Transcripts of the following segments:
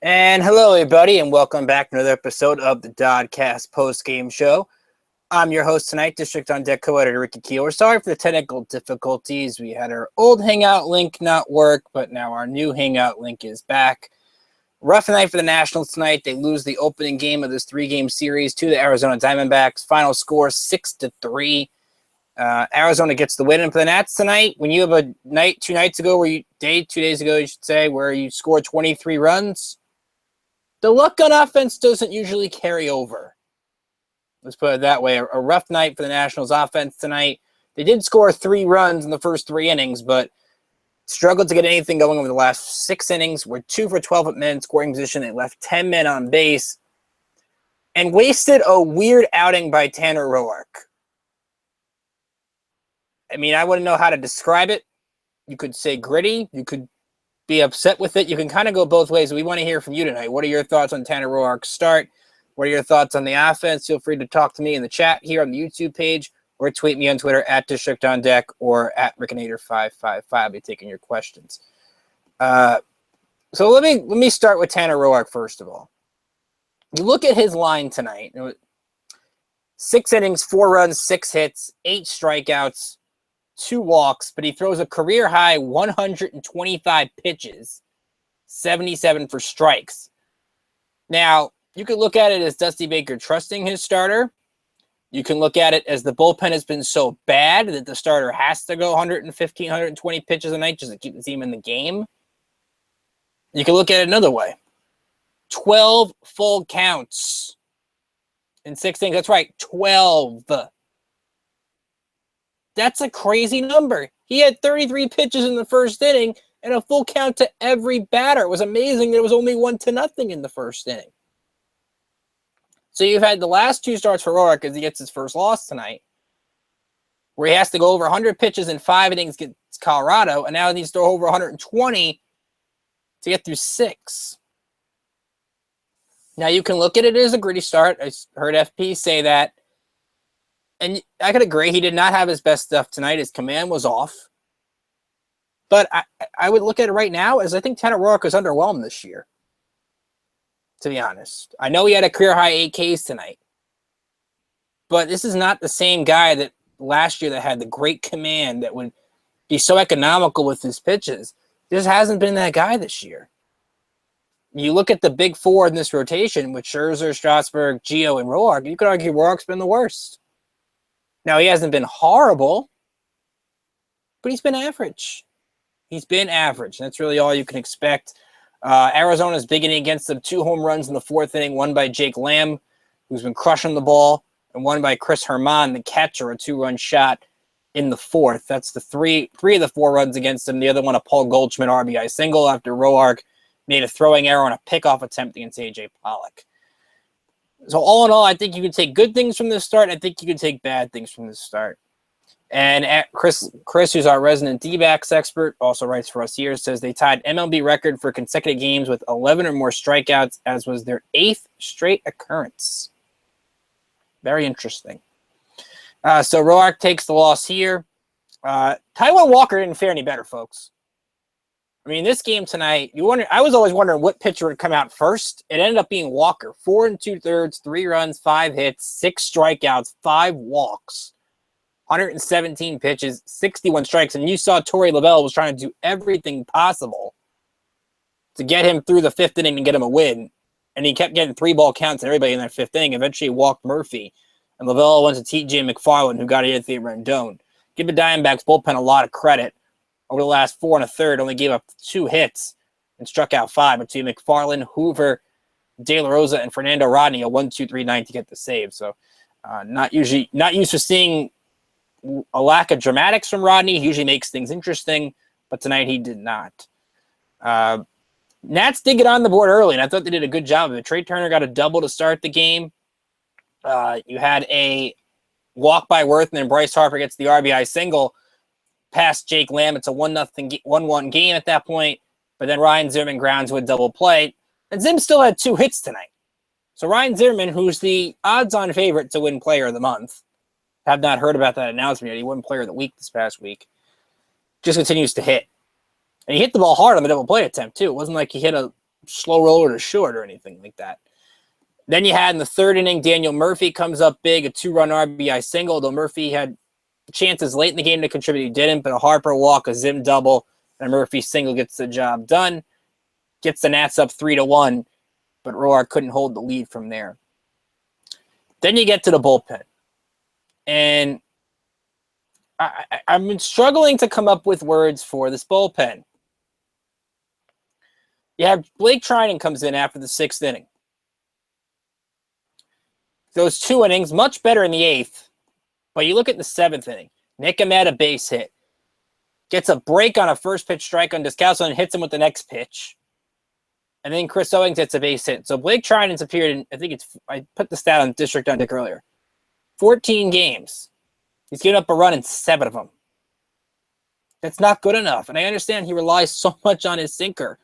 And hello, everybody, and welcome back to another episode of the DoDcast Postgame Show. I'm your host tonight, District on Deck co-editor Ricky Keeler. Sorry for the technical difficulties. We had our old Hangout link not work, but now our new Hangout link is back. Rough night for the Nationals tonight. They lose the opening game of this three-game series to the Arizona Diamondbacks. Final score 6-3. Arizona gets the win. And for the Nats tonight, when you have a night 2 days ago, you should say, where you scored 23 runs, the luck on offense doesn't usually carry over. Let's put it that way. A rough night for the Nationals offense tonight. They did score 3 runs in the first 3 innings, but struggled to get anything going over the last 6 innings. We're 2 for 12 at men scoring position. They left 10 men on base and wasted a weird outing by Tanner Roark. I mean, I wouldn't know how to describe it. You could say gritty. You could be upset with it. You can kind of go both ways. We want to hear from you tonight. What are your thoughts on Tanner Roark's start? What are your thoughts on the offense? Feel free to talk to me in the chat here on the YouTube page or tweet me on Twitter at District on Deck or at Rickinator555. I'll be taking your questions. So let me start with Tanner Roark first of all. You look at his line tonight. 6 innings, 4 runs, 6 hits, 8 strikeouts, 2 walks, but he throws a career-high 125 pitches, 77 for strikes. Now, you could look at it as Dusty Baker trusting his starter. You can look at it as the bullpen has been so bad that the starter has to go 115, 120 pitches a night just to keep the team in the game. You can look at it another way. 12 full counts in 6 innings. That's right, 12. That's a crazy number. He had 33 pitches in the first inning and a full count to every batter. It was amazing that it was only 1-0 in the first inning. So you've had the last 2 starts for Roark as he gets his first loss tonight, where he has to go over 100 pitches in 5 innings against Colorado, and now he needs to go over 120 to get through 6. Now you can look at it as a gritty start. I heard FP say that. And I could agree, he did not have his best stuff tonight. His command was off. But I would look at it right now as I think Tanner Roark was underwhelmed this year, to be honest. I know he had a career-high 8 Ks tonight. But this is not the same guy that last year that had the great command that would be so economical with his pitches. This hasn't been that guy this year. You look at the big 4 in this rotation with Scherzer, Strasburg, Gio, and Roark, you could argue Roark's been the worst. Now, he hasn't been horrible, but he's been average. He's been average. That's really all you can expect. Arizona's big inning against them. 2 home runs in the 4th inning, one by Jake Lamb, who's been crushing the ball, and one by Chris Herman, the catcher, a 2-run shot in the 4th. That's the three of the 4 runs against him. The other one, a Paul Goldschmidt RBI single after Roark made a throwing error on a pickoff attempt against A.J. Pollock. So all in all, I think you can take good things from this start. I think you can take bad things from this start. And Chris, who's our resident D-backs expert, also writes for us here, says they tied MLB record for consecutive games with 11 or more strikeouts, as was their 8th straight occurrence. Very interesting. So Roark takes the loss here. Taijuan Walker didn't fare any better, folks. I mean, this game tonight, I was always wondering what pitcher would come out first. It ended up being Walker. 4 2/3, 3 runs, 5 hits, 6 strikeouts, 5 walks, 117 pitches, 61 strikes. And you saw Torey Lovell was trying to do everything possible to get him through the 5th inning and get him a win. And he kept getting 3-ball counts and everybody in that 5th inning. Eventually, he walked Murphy. And Lovell went to T.J. McFarland, who got Anthony Rendon. Give the Diamondbacks bullpen a lot of credit. Over the last 4 1/3, only gave up 2 hits and struck out 5 between McFarland, Hoover, De La Rosa, and Fernando Rodney, a 1-2-3-9 to get the save. So not used to seeing a lack of dramatics from Rodney. He usually makes things interesting, but tonight he did not. Nats did get on the board early, and I thought they did a good job of it. Trey Turner got a double to start the game. You had a walk by Worth, and then Bryce Harper gets the RBI single past Jake Lamb. It's a 1-1 game at that point, but then Ryan Zimmerman grounds with double play. And Zim still had 2 hits tonight. So Ryan Zimmerman, who's the odds-on favorite to win Player of the Month, have not heard about that announcement yet. He won Player of the Week this past week. Just continues to hit. And he hit the ball hard on the double play attempt, too. It wasn't like he hit a slow roller to short or anything like that. Then you had in the third inning, Daniel Murphy comes up big, a 2-run RBI single, though Murphy had chances late in the game to contribute. He didn't, but a Harper walk, a Zim double, and a Murphy single gets the job done. Gets the Nats up 3-1, but Roark couldn't hold the lead from there. Then you get to the bullpen. And I'm struggling to come up with words for this bullpen. You have Blake Trinan comes in after the 6th inning. Those 2 innings, much better in the 8th. But you look at the 7th inning. Nick Ahmed, a base hit. Gets a break on a first pitch strike on Descalso and hits him with the next pitch. And then Chris Owings hits a base hit. So Blake Trinan's appeared in, I put the stat on District on Dick earlier. 14 games. He's given up a run in 7 of them. That's not good enough. And I understand he relies so much on his sinker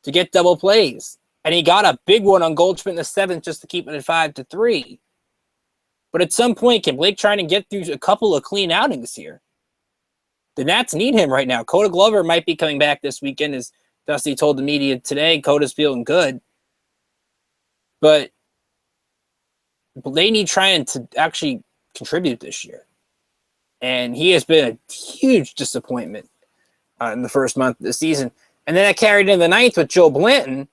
to get double plays. And he got a big one on Goldschmidt in the 7th just to keep it at 5-3. But at some point, can Blake Trinan get through a couple of clean outings here? The Nats need him right now. Coda Glover might be coming back this weekend, as Dusty told the media today. Coda's feeling good. But they need Trinan to actually contribute this year. And he has been a huge disappointment in the first month of the season. And then that carried into the 9th with Joe Blanton.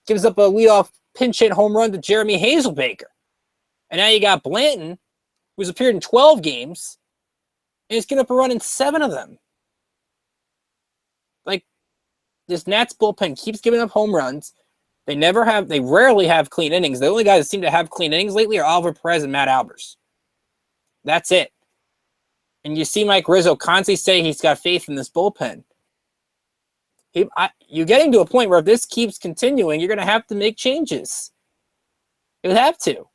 Gives up a leadoff pinch hit home run to Jeremy Hazelbaker. And now you got Blanton, who's appeared in 12 games, and he's given up a run in 7 of them. Like, this Nats bullpen keeps giving up home runs. They rarely have clean innings. The only guys that seem to have clean innings lately are Oliver Perez and Matt Albers. That's it. And you see Mike Rizzo constantly say he's got faith in this bullpen. You're getting to a point where if this keeps continuing, you're going to have to make changes. You would have to.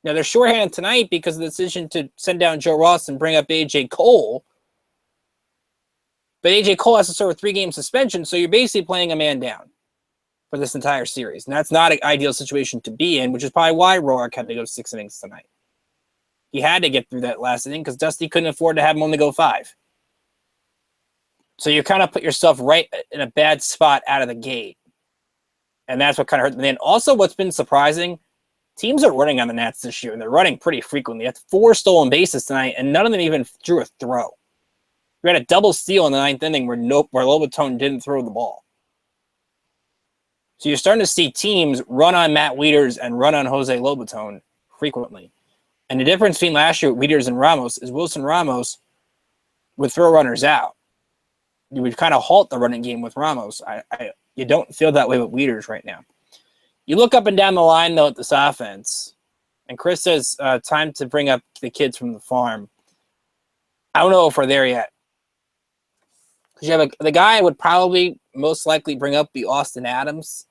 Now, they're shorthanded tonight because of the decision to send down Joe Ross and bring up A.J. Cole. But A.J. Cole has to serve a 3-game suspension, so you're basically playing a man down for this entire series. And that's not an ideal situation to be in, which is probably why Roark had to go 6 innings tonight. He had to get through that last inning because Dusty couldn't afford to have him only go 5. So you kind of put yourself right in a bad spot out of the gate. And that's what kind of hurt them. And then also what's been surprising, teams are running on the Nats this year, and they're running pretty frequently. That's 4 stolen bases tonight, and none of them even drew a throw. We had a double steal in the 9th inning where Lobaton didn't throw the ball. So you're starting to see teams run on Matt Wieters and run on Jose Lobaton frequently. And the difference between last year with Wieters and Ramos is Wilson Ramos would throw runners out. You would kind of halt the running game with Ramos. You don't feel that way with Wieters right now. You look up and down the line, though, at this offense, and Chris says, time to bring up the kids from the farm. I don't know if we're there yet. Because you have the guy I would probably most likely bring up be Austin Adams,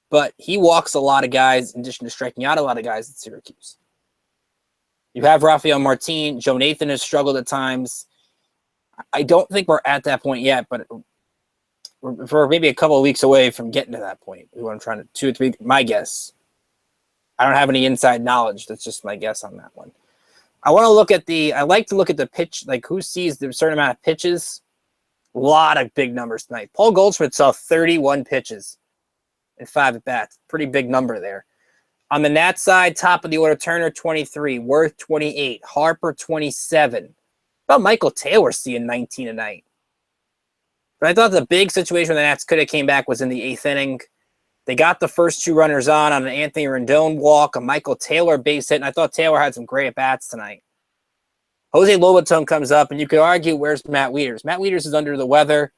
but he walks a lot of guys in addition to striking out a lot of guys at Syracuse. You have Rafael Martin. Joe Nathan has struggled at times. I don't think we're at that point yet, but we're maybe a couple of weeks away from getting to that point. We want to try to 2 or 3. My guess. I don't have any inside knowledge. That's just my guess on that one. I like to look at the pitch, like who sees the certain amount of pitches. A lot of big numbers tonight. Paul Goldschmidt saw 31 pitches in 5 at bats. Pretty big number there. On the Nats side, top of the order, Turner 23, Worth 28, Harper 27. About Michael Taylor seeing 19 tonight. But I thought the big situation where the Nats could have came back was in the 8th inning. They got the first 2 runners on an Anthony Rendon walk, a Michael Taylor base hit, and I thought Taylor had some great at-bats tonight. Jose Lobaton comes up, and you could argue, where's Matt Wieters? Matt Wieters is under the weather.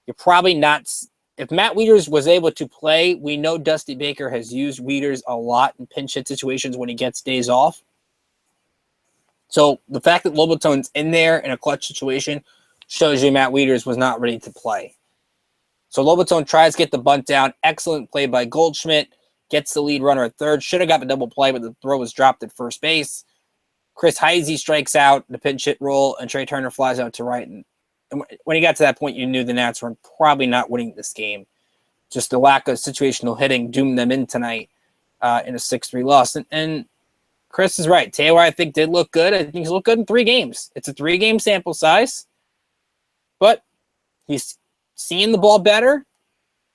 You're probably not – if Matt Wieters was able to play, we know Dusty Baker has used Wieters a lot in pinch hit situations when he gets days off. So the fact that Lobaton's in there in a clutch situation shows you Matt Wieters was not ready to play. So Lobaton tries to get the bunt down. Excellent play by Goldschmidt. Gets the lead runner at third. Should have got the double play, but the throw was dropped at first base. Chris Heisey strikes out the pinch hit roll, and Trey Turner flies out to right. And when he got to that point, you knew the Nats were probably not winning this game. Just the lack of situational hitting doomed them in tonight in a 6-3 loss. And Chris is right. Taylor, I think, did look good. I think he's looked good in 3 games. It's a 3-game sample size, but he's seeing the ball better.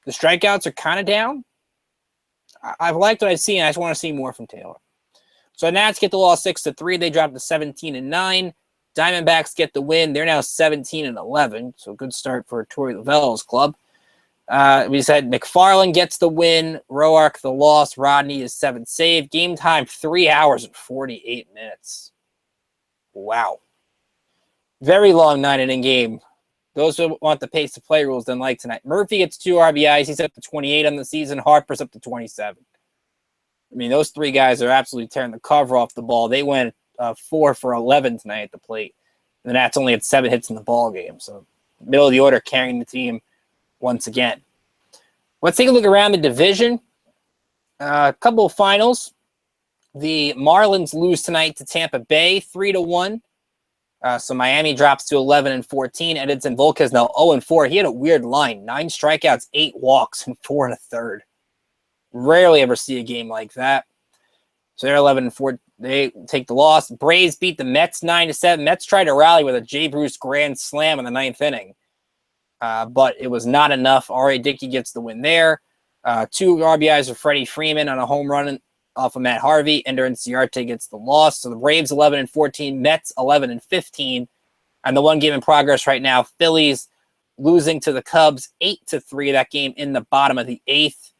The strikeouts are kind of down. I've liked what I've seen. I just want to see more from Taylor. So Nats get the loss 6-3. They drop to 17-9. Diamondbacks get the win. They're now 17-11. So good start for Torey Lovell's club. We said McFarland gets the win. Roark the loss. Rodney is 7th save. Game time 3 hours and 48 minutes. Wow. Very long 9-inning game. Those who want the pace to play rules didn't like tonight. Murphy gets 2 RBIs. He's up to 28 on the season. Harper's up to 27. I mean, those 3 guys are absolutely tearing the cover off the ball. They went 4 for 11 tonight at the plate. The Nats only had 7 hits in the ball game. So middle of the order carrying the team once again. Let's take a look around the division. A couple of finals. The Marlins lose tonight to Tampa Bay 3-1. So Miami drops to 11-14. Edinson Volquez now 0-4. He had a weird line: 9 strikeouts, 8 walks, and 4 1/3. Rarely ever see a game like that. So they're 11-4. They take the loss. Braves beat the Mets 9-7. Mets tried to rally with a Jay Bruce grand slam in the 9th inning, but it was not enough. R.A. Dickey gets the win there. 2 RBIs for Freddie Freeman on a home run off of Matt Harvey. Ender Inciarte gets the loss. So the Braves 11-14, Mets 11-15. And the one game in progress right now, Phillies losing to the Cubs 8-3. That game in the bottom of the 8th.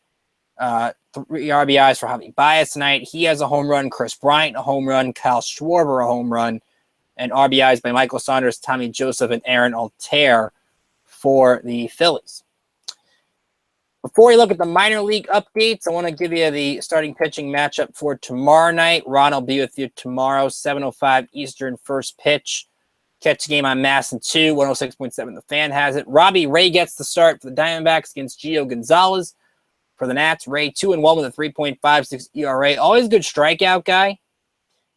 3 RBIs for Javi Baez tonight. He has a home run. Chris Bryant a home run. Kyle Schwarber a home run. And RBIs by Michael Saunders, Tommy Joseph, and Aaron Altair for the Phillies. Before we look at the minor league updates, I want to give you the starting pitching matchup for tomorrow night. Ron will be with you tomorrow, 7:05 Eastern, first pitch. Catch the game on Masson 2, 106.7 The Fan has it. Robbie Ray gets the start for the Diamondbacks against Gio Gonzalez. For the Nats, Ray 2-1 with a 3.56 ERA. Always a good strikeout guy.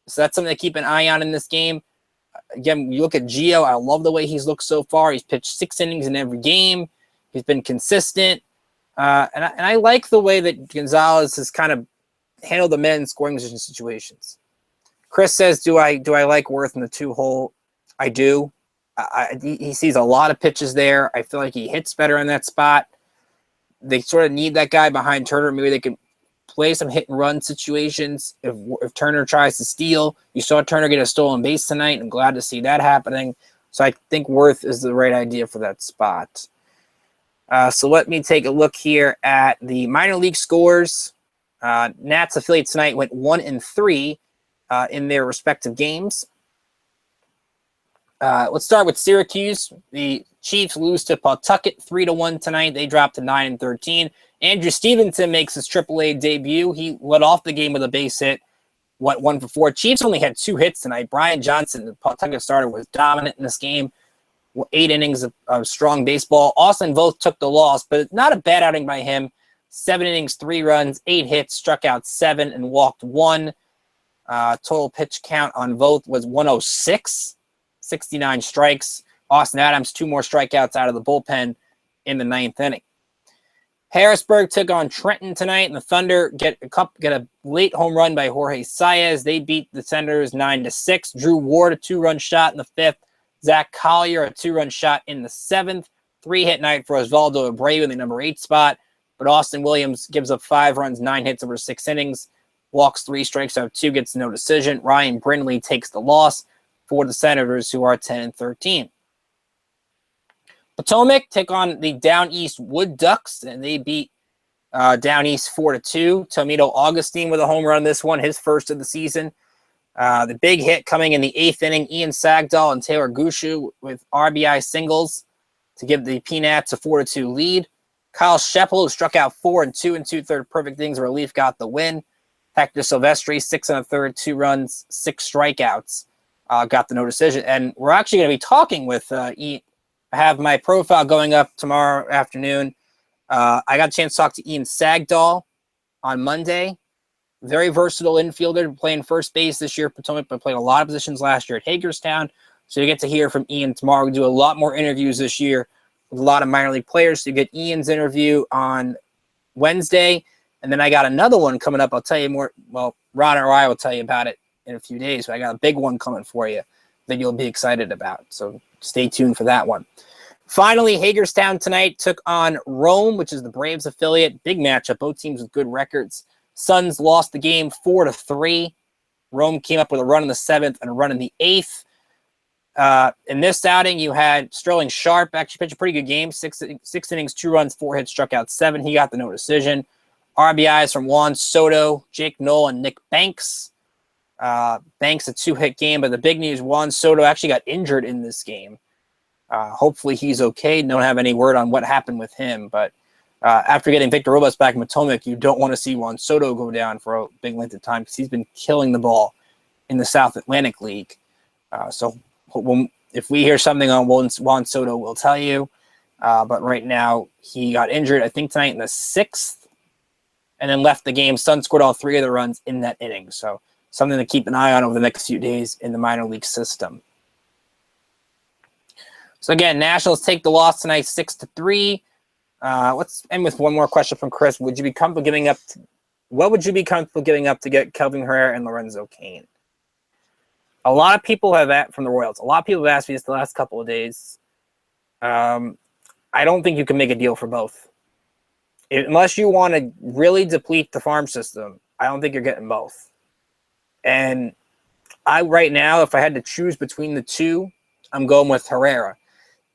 So that's something to keep an eye on in this game. Again, you look at Gio, I love the way he's looked so far. He's pitched 6 innings in every game. He's been consistent. And I like the way that Gonzalez has kind of handled the men in scoring position situations. Chris says, do I like Worth in the 2-hole? I do. He sees a lot of pitches there. I feel like he hits better in that spot. They sort of need that guy behind Turner. Maybe they can play some hit-and-run situations if Turner tries to steal. You saw Turner get a stolen base tonight. I'm glad to see that happening. So I think Worth is the right idea for that spot. So let me take a look here at the minor league scores. Nats affiliates tonight went 1-3 in their respective games. Let's start with Syracuse. The Chiefs lose to Pawtucket 3-1 tonight. They drop to 9-13. Andrew Stevenson makes his AAA debut. He led off the game with a base hit, went 1 for 4. Chiefs only had 2 hits tonight. Brian Johnson, the Pawtucket starter, was dominant in this game. 8 innings of strong baseball. Austin Voth took the loss, but not a bad outing by him. 7 innings, 3 runs, 8 hits, struck out 7, and walked 1. Total pitch count on Voth was 106. 69 strikes. Austin Adams, 2 more strikeouts out of the bullpen in the 9th inning. Harrisburg took on Trenton tonight, and the Thunder get a late home run by Jorge Saez. They beat the Senators 9-6. Drew Ward, a 2-run shot in the 5th. Zach Collier, a 2-run shot in the 7th. 3-hit night for Osvaldo Abreu in the number 8 spot. But Austin Williams gives up 5 runs, 9 hits over 6 innings. Walks 3, strikes out 2, gets no decision. Ryan Brindley takes the loss for the Senators, who are 10-13. Potomac take on the Down East Wood Ducks, and they beat Down East 4-2. Tomito Augustine with a home run this one, his first of the season. The big hit coming in the 8th inning, Ian Sagdahl and Taylor Gushu with RBI singles to give the Peanuts a 4-2 lead. Kyle Sheppel, who struck out 4 and 2 2/3 perfect innings of relief, got the win. Hector Silvestri, 6 1/3, 2 runs, 6 strikeouts. Got the no decision. And we're actually going to be talking with I have my profile going up tomorrow afternoon. I got a chance to talk to Ian Sagdahl on Monday. Very versatile infielder, playing first base this year. Potomac, but played a lot of positions last year at Hagerstown. So you get to hear from Ian tomorrow. We do a lot more interviews this year with a lot of minor league players. So you get Ian's interview on Wednesday. And then I got another one coming up. I'll tell you more. Well, Ron or I will tell you about it in a few days, but I got a big one coming for you that you'll be excited about. So stay tuned for that one. Finally, Hagerstown tonight took on Rome, which is the Braves affiliate. Big matchup, both teams with good records. Suns lost the game 4-3. Rome came up with a run in the 7th and a run in the 8th. In this outing, you had Sterling Sharp actually pitch a pretty good game. Six innings, 2 runs, 4 hits, struck out 7. He got the no decision. RBIs from Juan Soto, Jake Knoll, and Nick Banks. Banks a 2-hit game, but the big news, Juan Soto actually got injured in this game. Hopefully he's okay. Don't have any word on what happened with him, but after getting Victor Robles back in Potomac, you don't want to see Juan Soto go down for a big length of time because he's been killing the ball in the South Atlantic League. So if we hear something on Juan Soto, we'll tell you. But right now, he got injured, I think, tonight in the 6th, and then left the game. Suns scored all 3 of the runs in that inning. So something to keep an eye on over the next few days in the minor league system. So again, Nationals take the loss tonight, 6-3. Let's end with one more question from Chris. Would you be comfortable giving up? What would you be comfortable giving up to get Kelvin Herrera and Lorenzo Cain? A lot of people have from the Royals. A lot of people have asked me this the last couple of days. I don't think you can make a deal for both. Unless you want to really deplete the farm system, I don't think you're getting both. And right now, if I had to choose between the two, I'm going with Herrera.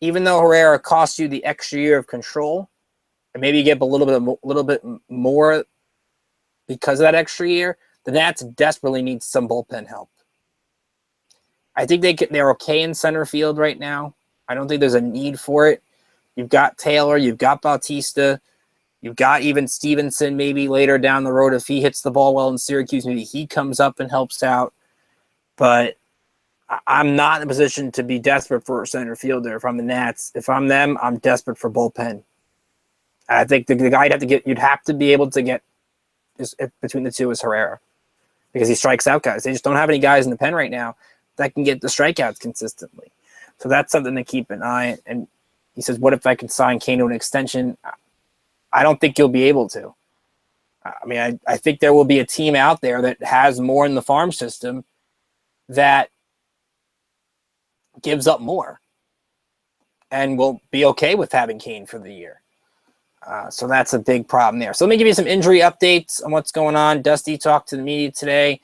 Even though Herrera costs you the extra year of control, and maybe you get a little bit more because of that extra year, the Nats desperately need some bullpen help. I think they're okay in center field right now. I don't think there's a need for it. You've got Taylor, you've got Bautista, you've got even Stevenson maybe later down the road if he hits the ball well in Syracuse. Maybe he comes up and helps out. But I'm not in a position to be desperate for a center fielder. If I'm the Nats, if I'm them, I'm desperate for bullpen. I think the guy you'd have to be able to get between the two is Herrera because he strikes out guys. They just don't have any guys in the pen right now that can get the strikeouts consistently. So that's something to keep an eye. And he says, what if I can sign Cain to an extension? I don't think you'll be able to. I mean, I think there will be a team out there that has more in the farm system that gives up more and will be okay with having Cain for the year. So that's a big problem there. So let me give you some injury updates on what's going on. Dusty talked to the media today.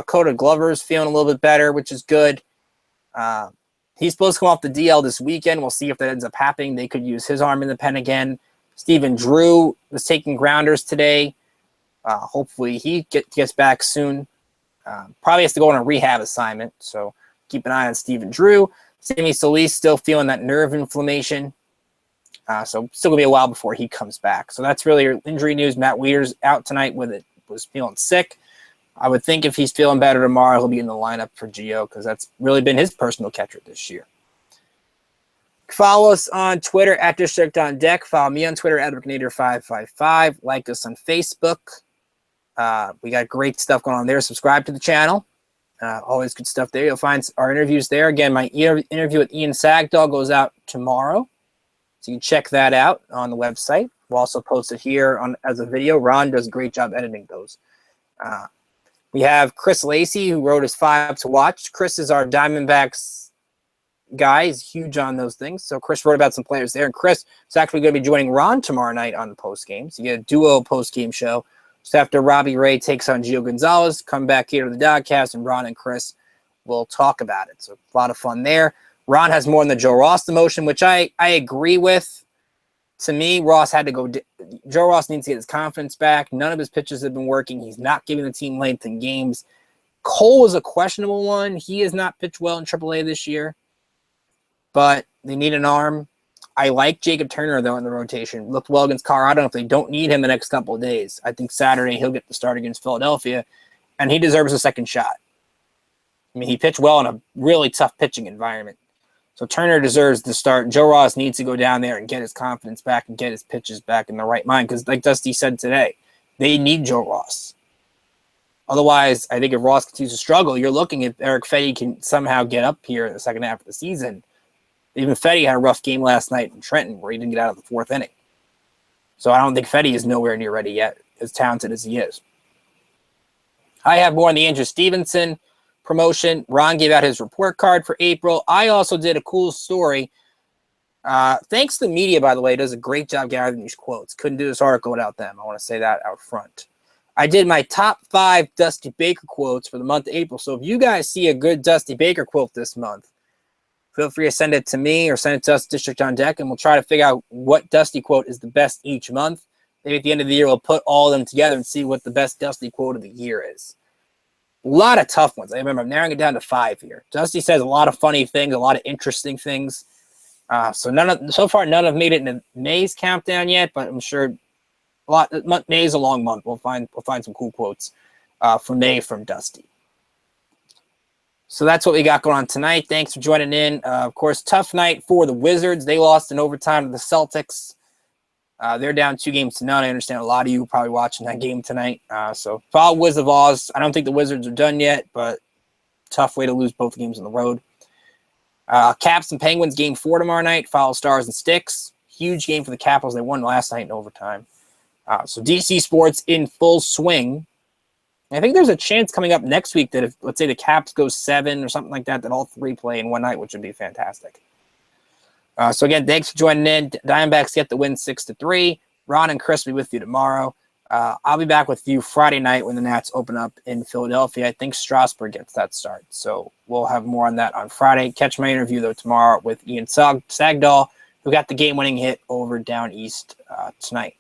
Coda Glover's feeling a little bit better, which is good. He's supposed to come off the DL this weekend. We'll see if that ends up happening. They could use his arm in the pen again. Stephen Drew was taking grounders today. Hopefully he gets back soon. Probably has to go on a rehab assignment, so keep an eye on Stephen Drew. Sammy Solis still feeling that nerve inflammation. So still going to be a while before he comes back. So that's really your injury news. Matt Wieters out tonight was feeling sick. I would think if he's feeling better tomorrow, he'll be in the lineup for Gio because that's really been his personal catcher this year. Follow us on Twitter at District on Deck. Follow me on Twitter at Originator555. Like us on Facebook. We got great stuff going on there. Subscribe to the channel. Always good stuff there. You'll find our interviews there. Again, my interview with Ian Sagdahl goes out tomorrow. So you can check that out on the website. We'll also post it here as a video. Ron does a great job editing those. We have Chris Lacey, who wrote us 5 to watch. Chris is our Diamondbacks guy. He's huge on those things. So Chris wrote about some players there. And Chris is actually going to be joining Ron tomorrow night on the postgame. So you get a duo postgame show. So after Robbie Ray takes on Gio Gonzalez, come back here to the DoDcast, and Ron and Chris will talk about it. So a lot of fun there. Ron has more in the Joe Ross emotion, which I agree with. To me, Ross had to go. Joe Ross needs to get his confidence back. None of his pitches have been working. He's not giving the team length in games. Cole was a questionable one. He has not pitched well in AAA this year, but they need an arm. I like Jacob Turner, though, in the rotation. Looked well against Colorado. If they don't need him the next couple of days, I think Saturday he'll get the start against Philadelphia, and he deserves a second shot. I mean, he pitched well in a really tough pitching environment. So Turner deserves the start. Joe Ross needs to go down there and get his confidence back and get his pitches back in the right mind because, like Dusty said today, they need Joe Ross. Otherwise, I think if Ross continues to struggle, you're looking at Eric Fetty can somehow get up here in the second half of the season. Even Fetty had a rough game last night in Trenton where he didn't get out of the 4th inning. So I don't think Fetty is nowhere near ready yet, as talented as he is. I have more on the Andrew Stevenson promotion. Ron gave out his report card for April. I also did a cool story Thanks to the media, by the way, does a great job gathering these quotes. Couldn't do this article without them. I want to say that out front. I did my top 5 Dusty Baker quotes for the month of April. So if you guys see a good Dusty Baker quote this month, feel free to send it to me or send it to us, District on Deck, and we'll try to figure out what Dusty quote is the best each month. Maybe at the end of the year, we'll put all of them together and see what the best Dusty quote of the year is. A lot of tough ones. I remember I'm narrowing it down to 5 here. Dusty says a lot of funny things, a lot of interesting things. So far, none have made it in May's countdown yet, but I'm sure May's a long month. We'll find some cool quotes from May from Dusty. So that's what we got going on tonight. Thanks for joining in. Of course, tough night for the Wizards. They lost in overtime to the Celtics. They're down 2-0. I understand a lot of you are probably watching that game tonight. So follow Wizard of Oz. I don't think the Wizards are done yet, but tough way to lose both games on the road. Caps and Penguins game 4 tomorrow night. Follow Stars and Sticks. Huge game for the Capitals. They won last night in overtime. So DC sports in full swing. I think there's a chance coming up next week that if, let's say, the Caps go 7 or something like that, that all 3 play in one night, which would be fantastic. So, again, thanks for joining in. Diamondbacks get the win 6-3. Ron and Chris will be with you tomorrow. I'll be back with you Friday night when the Nats open up in Philadelphia. I think Strasburg gets that start. So we'll have more on that on Friday. Catch my interview, though, tomorrow with Ian Sagdahl, who got the game-winning hit over down east tonight.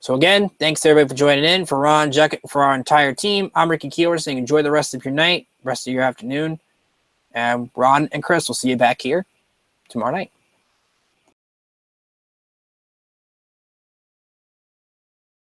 So, again, thanks to everybody for joining in. For Ron, Jack, for our entire team, I'm Ricky Keeler saying enjoy the rest of your night, rest of your afternoon. And Ron and Chris will see you back here tomorrow night.